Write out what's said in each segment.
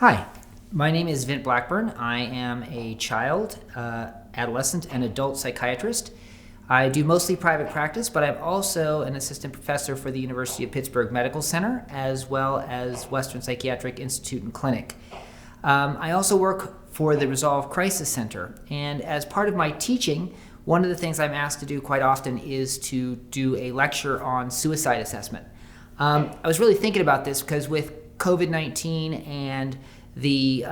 Hi, my name is Vint Blackburn. I am a child, adolescent, and adult psychiatrist. I do mostly private practice, but I'm also an assistant professor for the University of Pittsburgh Medical Center, as well as Western Psychiatric Institute and Clinic. I also work for the Resolve Crisis Center, and as part of my teaching, one of the things I'm asked to do quite often is to do a lecture on suicide assessment. I was really thinking about this because with COVID-19 and the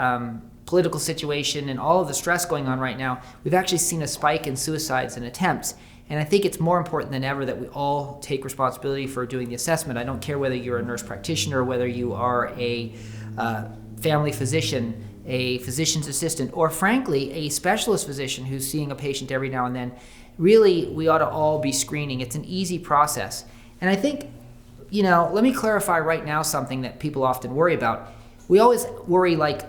political situation and all of the stress going on right now, we've actually seen a spike in suicides and attempts. And I think it's more important than ever that we all take responsibility for doing the assessment. I don't care whether you're a nurse practitioner, whether you are a family physician, a physician's assistant, or frankly, a specialist physician who's seeing a patient every now and then. Really, we ought to all be screening. It's an easy process. And I think, let me clarify right now something that people often worry about. We always worry, like,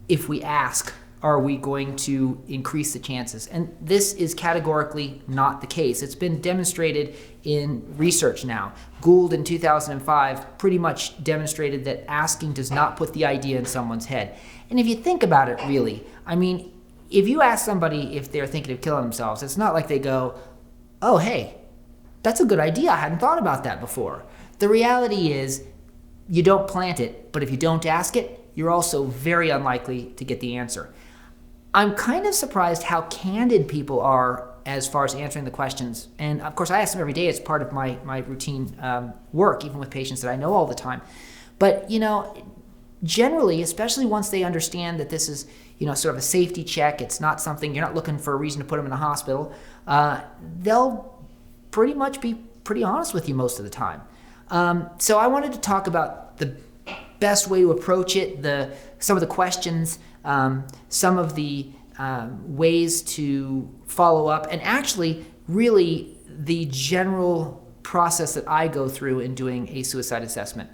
if we ask, are we going to increase the chances? And this is categorically not the case. It's been demonstrated in research now. Gould in 2005 pretty much demonstrated that asking does not put the idea in someone's head. And if you think about it, really, if you ask somebody if they're thinking of killing themselves, it's not like they go, oh, hey, that's a good idea. I hadn't thought about that before. The reality is you don't plant it, but if you don't ask it, you're also very unlikely to get the answer. I'm kind of surprised how candid people are as far as answering the questions. And of course, I ask them every day. It's part of my routine work, even with patients that I know all the time. But, generally, especially once they understand that this is, sort of a safety check, it's not something, you're not looking for a reason to put them in the hospital, they'll pretty much be pretty honest with you most of the time. So I wanted to talk about the best way to approach it, some of the questions, some of the ways to follow up, and actually really the general process that I go through in doing a suicide assessment.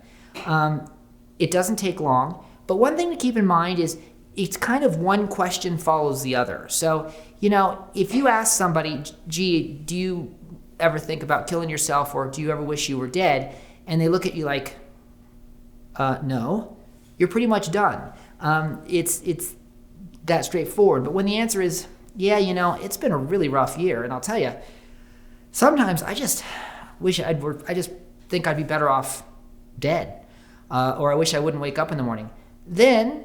It doesn't take long, but one thing to keep in mind is it's kind of one question follows the other. So, if you ask somebody, gee, do you ever think about killing yourself, or do you ever wish you were dead? And they look at you like, no, you're pretty much done. It's that straightforward. But when the answer is, yeah, it's been a really rough year, and I'll tell you, sometimes I just think I'd be better off dead, or I wish I wouldn't wake up in the morning. Then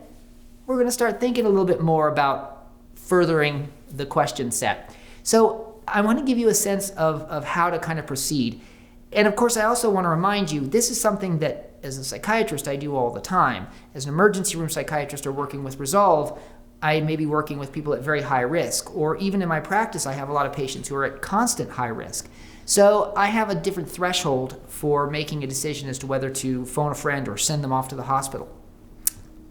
we're going to start thinking a little bit more about furthering the question set. So I want to give you a sense of how to kind of proceed. And of course, I also want to remind you, this is something that as a psychiatrist I do all the time. As an emergency room psychiatrist or working with Resolve, I may be working with people at very high risk, or even in my practice, I have a lot of patients who are at constant high risk. So I have a different threshold for making a decision as to whether to phone a friend or send them off to the hospital.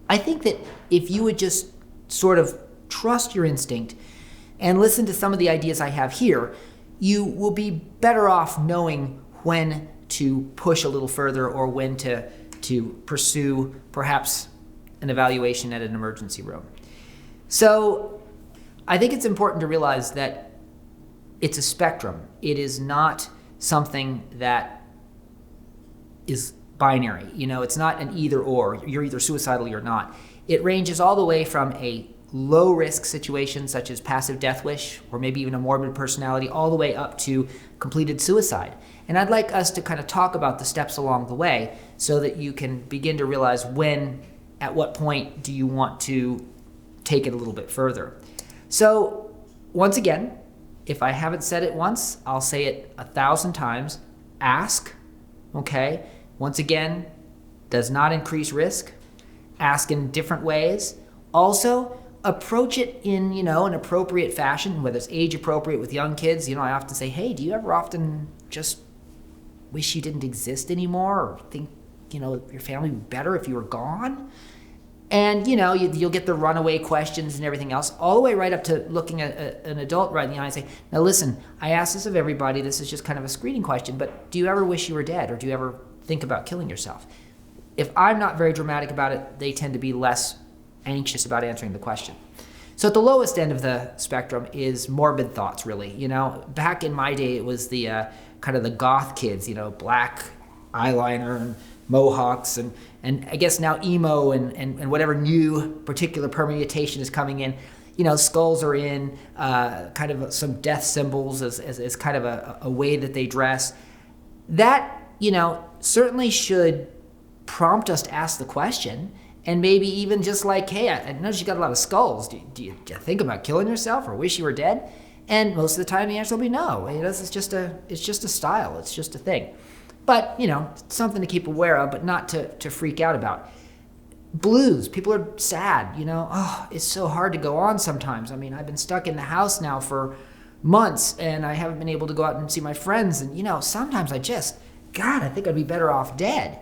I think that if you would just sort of trust your instinct and listen to some of the ideas I have here, you will be better off knowing when to push a little further or when to pursue perhaps an evaluation at an emergency room. So I think it's important to realize that it's a spectrum. It is not something that is binary. It's not an either or. You're either suicidal or you're not. It ranges all the way from a low-risk situation such as passive death wish or maybe even a morbid personality all the way up to completed suicide. And I'd like us to kind of talk about the steps along the way so that you can begin to realize at what point do you want to take it a little bit further. So once again, if I haven't said it once, I'll say it 1,000 times. Ask, okay? Once again, does not increase risk. Ask in different ways. Also, approach it in, an appropriate fashion, whether it's age appropriate with young kids. I often say, hey, do you ever often just wish you didn't exist anymore, or think, your family would be better if you were gone? And, you'll get the runaway questions and everything else, all the way right up to looking at an adult right in the eye and say, now listen, I ask this of everybody. This is just kind of a screening question, but do you ever wish you were dead, or do you ever think about killing yourself? If I'm not very dramatic about it, they tend to be less anxious about answering the question. So at the lowest end of the spectrum is morbid thoughts, really. Back in my day, it was the kind of the goth kids, black eyeliner and mohawks, and I guess now emo and whatever new particular permutation is coming in. Skulls are in, kind of some death symbols as kind of a way that they dress. That, certainly should prompt us to ask the question, and maybe even just like, hey, I noticed you got a lot of skulls. Do you think about killing yourself or wish you were dead? And most of the time the answer will be no. It's just a style. It's just a thing. But, it's something to keep aware of, but not to freak out about. Blues, people are sad, it's so hard to go on sometimes. I've been stuck in the house now for months, and I haven't been able to go out and see my friends, and sometimes I think I'd be better off dead.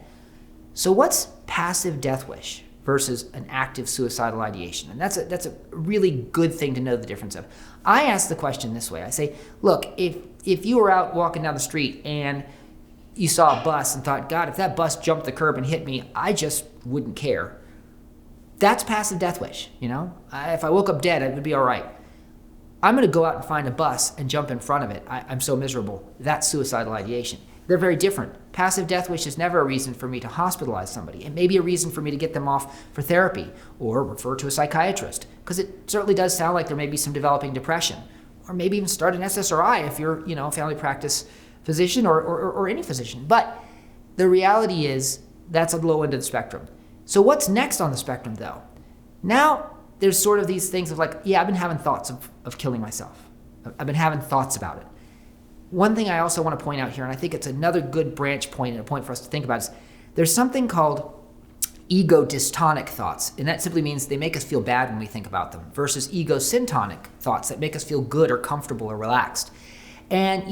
So what's passive death wish versus an active suicidal ideation? And that's a really good thing to know the difference of. I ask the question this way. I say, look, if you were out walking down the street and you saw a bus and thought, God, if that bus jumped the curb and hit me, I just wouldn't care. That's passive death wish, If I woke up dead, it would be all right. I'm going to go out and find a bus and jump in front of it. I'm so miserable. That's suicidal ideation. They're very different. Passive death wish is never a reason for me to hospitalize somebody. It may be a reason for me to get them off for therapy or refer to a psychiatrist, because it certainly does sound like there may be some developing depression, or maybe even start an SSRI if you're, a family practice physician or any physician. But the reality is that's a low end of the spectrum. So what's next on the spectrum, though? Now there's sort of these things of like, yeah, I've been having thoughts of killing myself. I've been having thoughts about it. One thing I also want to point out here, and I think it's another good branch point and a point for us to think about, is there's something called ego dystonic thoughts, and that simply means they make us feel bad when we think about them, versus ego syntonic thoughts that make us feel good or comfortable or relaxed. And,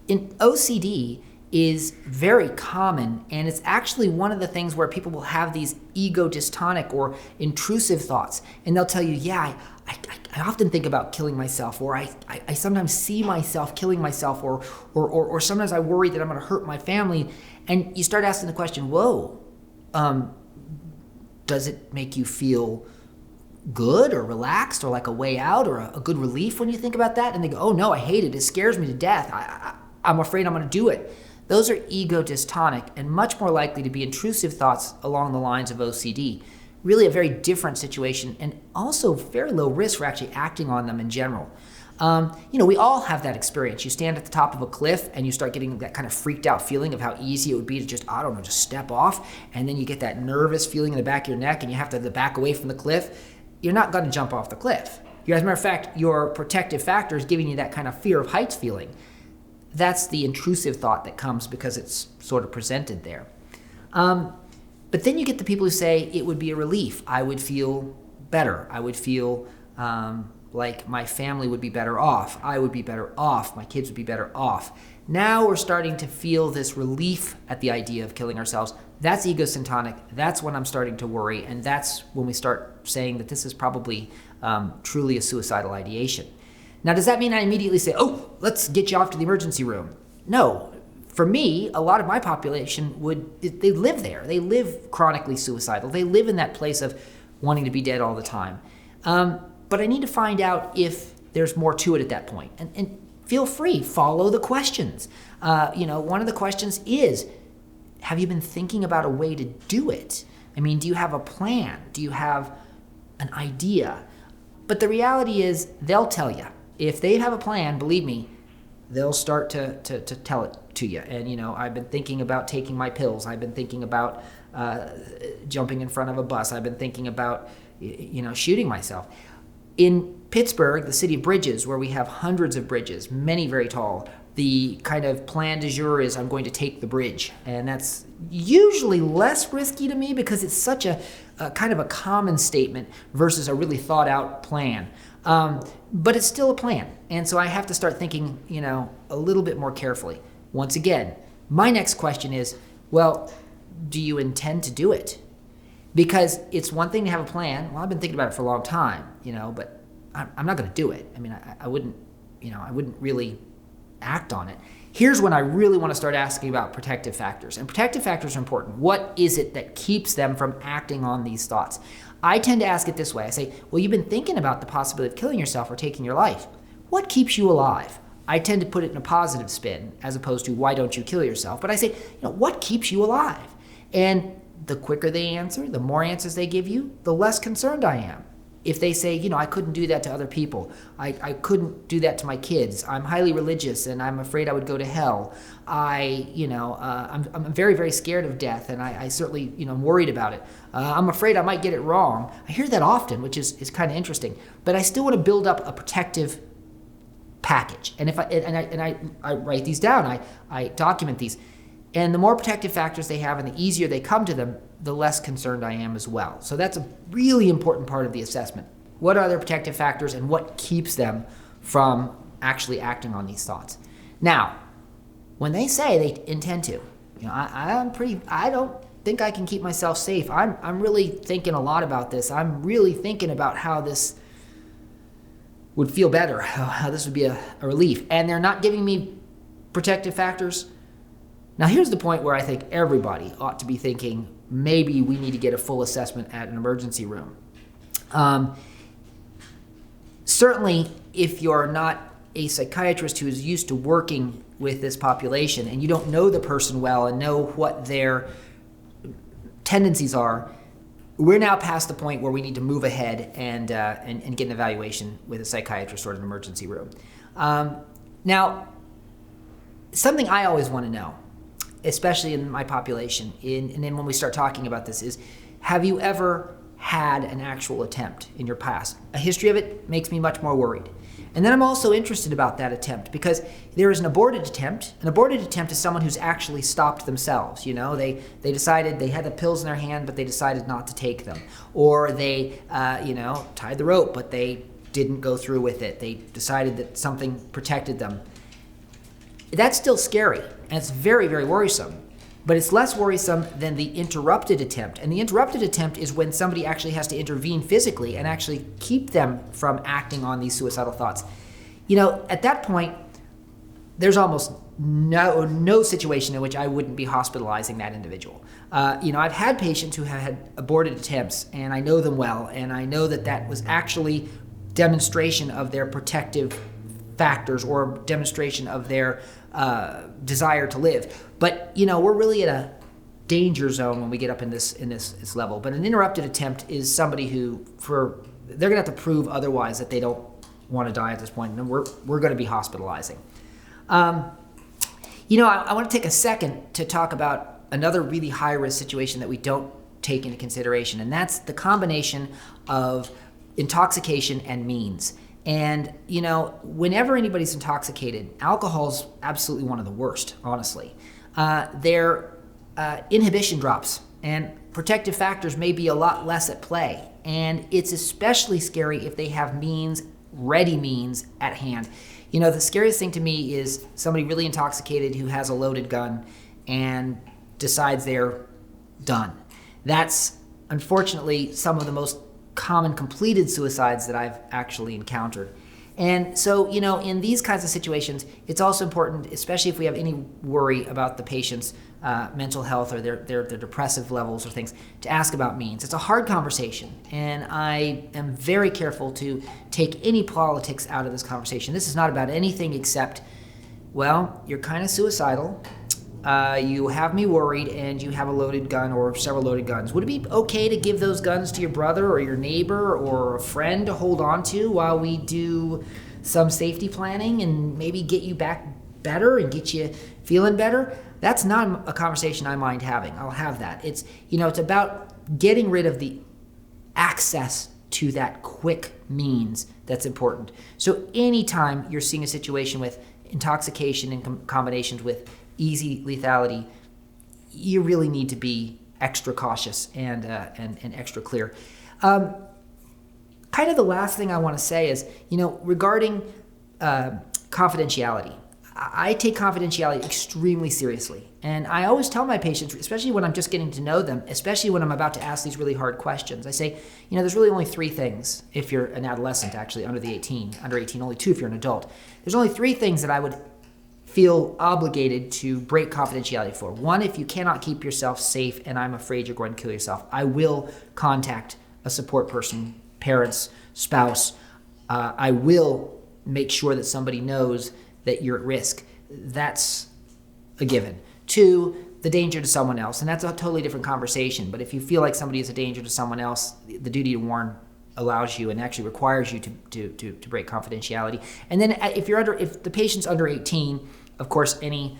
in OCD is very common, and it's actually one of the things where people will have these ego dystonic or intrusive thoughts, and they'll tell you, yeah, I often think about killing myself, or I sometimes see myself killing myself, or sometimes I worry that I'm going to hurt my family. And you start asking the question, whoa, does it make you feel good or relaxed or like a way out or a good relief when you think about that? And they go, oh no, I hate it. It scares me to death. I'm afraid I'm going to do it. Those are ego dystonic and much more likely to be intrusive thoughts along the lines of OCD. Really a very different situation, and also very low risk for actually acting on them in general. We all have that experience. You stand at the top of a cliff and you start getting that kind of freaked out feeling of how easy it would be to just step off, and then you get that nervous feeling in the back of your neck and you have to back away from the cliff. You're not going to jump off the cliff. As a matter of fact, your protective factor is giving you that kind of fear of heights feeling. That's the intrusive thought that comes because it's sort of presented there. But then you get the people who say it would be a relief. I would feel better. I would feel like my family would be better off. I would be better off. My kids would be better off. Now we're starting to feel this relief at the idea of killing ourselves. That's ego syntonic. That's when I'm starting to worry. And that's when we start saying that this is probably truly a suicidal ideation. Now, does that mean I immediately say, oh, let's get you off to the emergency room? No. For me, a lot of my population they live there. They live chronically suicidal. They live in that place of wanting to be dead all the time. But I need to find out if there's more to it at that point. And feel free, follow the questions. One of the questions is, have you been thinking about a way to do it? Do you have a plan? Do you have an idea? But the reality is, they'll tell you. If they have a plan, believe me, they'll start to tell it to you. And, I've been thinking about taking my pills. I've been thinking about jumping in front of a bus. I've been thinking about, shooting myself. In Pittsburgh, the city of bridges, where we have hundreds of bridges, many very tall, the kind of plan du jour is I'm going to take the bridge. And that's usually less risky to me because it's such a kind of a common statement versus a really thought out plan. But it's still a plan. And so I have to start thinking, a little bit more carefully. Once again, my next question is, well, do you intend to do it? Because it's one thing to have a plan. Well, I've been thinking about it for a long time, but I'm not going to do it. I wouldn't really act on it. Here's when I really want to start asking about protective factors. And protective factors are important. What is it that keeps them from acting on these thoughts? I tend to ask it this way. I say, well, you've been thinking about the possibility of killing yourself or taking your life. What keeps you alive? I tend to put it in a positive spin as opposed to why don't you kill yourself? But I say, what keeps you alive? And the quicker they answer, the more answers they give you, the less concerned I am. If they say, I couldn't do that to other people. I couldn't do that to my kids. I'm highly religious and I'm afraid I would go to hell. I'm very, very scared of death and I certainly, I'm worried about it. I'm afraid I might get it wrong. I hear that often, which is kind of interesting. But I still want to build up a protective package. And I write these down. I document these. And the more protective factors they have and the easier they come to them, the less concerned I am as well. So that's a really important part of the assessment. What are their protective factors and what keeps them from actually acting on these thoughts? Now, when they say they intend to, I don't think I can keep myself safe. I'm really thinking a lot about this. I'm really thinking about how this would feel better, how this would be a relief. And they're not giving me protective factors. Now, here's the point where I think everybody ought to be thinking, maybe we need to get a full assessment at an emergency room. Certainly, if you're not a psychiatrist who is used to working with this population and you don't know the person well and know what their tendencies are, we're now past the point where we need to move ahead and get an evaluation with a psychiatrist or an emergency room. Now, something I always want to know, especially in my population, and then when we start talking about this, is have you ever had an actual attempt in your past? A history of it makes me much more worried. And then I'm also interested about that attempt because there is an aborted attempt. An aborted attempt is someone who's actually stopped themselves. They decided they had the pills in their hand, but they decided not to take them. Or they, tied the rope, but they didn't go through with it. They decided that something protected them. That's still scary, and it's very, very worrisome. But it's less worrisome than the interrupted attempt. And the interrupted attempt is when somebody actually has to intervene physically and actually keep them from acting on these suicidal thoughts. At that point, there's almost no situation in which I wouldn't be hospitalizing that individual. I've had patients who have had aborted attempts, and I know them well, and I know that was actually demonstration of their protective factors or demonstration of their desire to live. But we're really at a danger zone when we get up in this level. But an interrupted attempt is somebody who they're gonna have to prove otherwise that they don't want to die at this point, and we're going to be hospitalizing. I want to take a second to talk about another really high risk situation that we don't take into consideration, and that's the combination of intoxication and means. And, whenever anybody's intoxicated, alcohol's absolutely one of the worst, honestly. Their inhibition drops, and protective factors may be a lot less at play. And it's especially scary if they have ready means at hand. The scariest thing to me is somebody really intoxicated who has a loaded gun and decides they're done. That's, unfortunately, some of the most common completed suicides that I've actually encountered. And so, in these kinds of situations, it's also important, especially if we have any worry about the patient's mental health or their depressive levels or things, to ask about means. It's a hard conversation, and I am very careful to take any politics out of this conversation. This is not about anything except, you're kind of suicidal. You have me worried, and you have a loaded gun or several loaded guns. Would it be okay to give those guns to your brother or your neighbor or a friend to hold on to while we do some safety planning and maybe get you back better and get you feeling better? That's not a conversation I mind having. I'll have that. It's about getting rid of the access to that quick means that's important. So anytime you're seeing a situation with intoxication in combinations with easy lethality, you really need to be extra cautious and extra clear. Kind of the last thing I want to say is, regarding confidentiality. I take confidentiality extremely seriously. And I always tell my patients, especially when I'm just getting to know them, especially when I'm about to ask these really hard questions, I say, there's really only 3 things if you're an adolescent, actually, under 18, only 2 if you're an adult. There's only 3 things that I would feel obligated to break confidentiality for. 1, if you cannot keep yourself safe and I'm afraid you're going to kill yourself, I will contact a support person, parents, spouse. I will make sure that somebody knows that you're at risk. That's a given. 2, the danger to someone else, and that's a totally different conversation. But if you feel like somebody is a danger to someone else, the duty to warn allows you and actually requires you to break confidentiality. And then if the patient's under 18, of course, any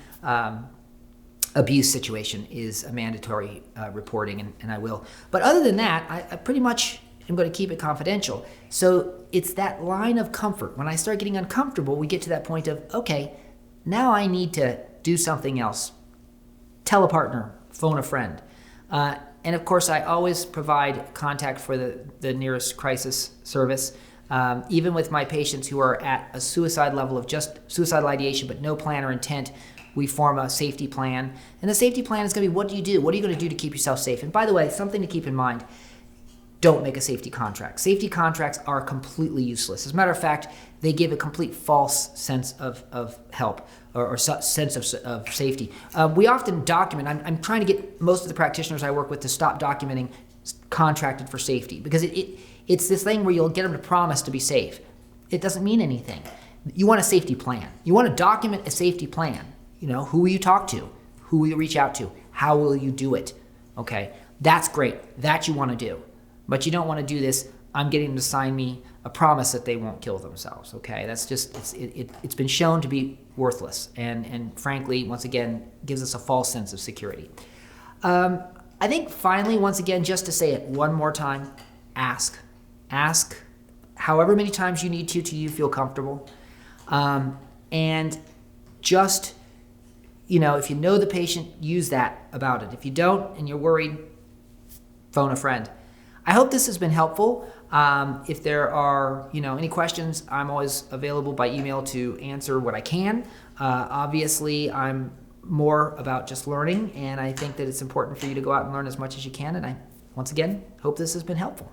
abuse situation is a mandatory reporting, and I will. But other than that, I pretty much am going to keep it confidential. So it's that line of comfort. When I start getting uncomfortable, we get to that point of, okay, now I need to do something else. Tell a partner, phone a friend. And of course, I always provide contact for the nearest crisis service. Even with my patients who are at a suicide level of just suicidal ideation but no plan or intent, we form a safety plan. And the safety plan is going to be, what do you do? What are you going to do to keep yourself safe? And by the way, something to keep in mind, don't make a safety contract. Safety contracts are completely useless. As a matter of fact, they give a complete false sense of help or sense of safety. We often document. I'm trying to get most of the practitioners I work with to stop documenting contracted for safety, because it's this thing where you'll get them to promise to be safe. It doesn't mean anything. You want a safety plan. You want to document a safety plan. Who will you talk to? Who will you reach out to? How will you do it? Okay, that's great. That you want to do. But you don't want to do this, I'm getting them to sign me a promise that they won't kill themselves, okay? That's just, it's been shown to be worthless, and frankly, once again, gives us a false sense of security. I think finally, once again, just to say it one more time, ask. Ask however many times you need to you feel comfortable. And just, if you know the patient, use that about it. If you don't and you're worried, phone a friend. I hope this has been helpful. If there are, any questions, I'm always available by email to answer what I can. Obviously, I'm more about just learning, and I think that it's important for you to go out and learn as much as you can. And I, once again, hope this has been helpful.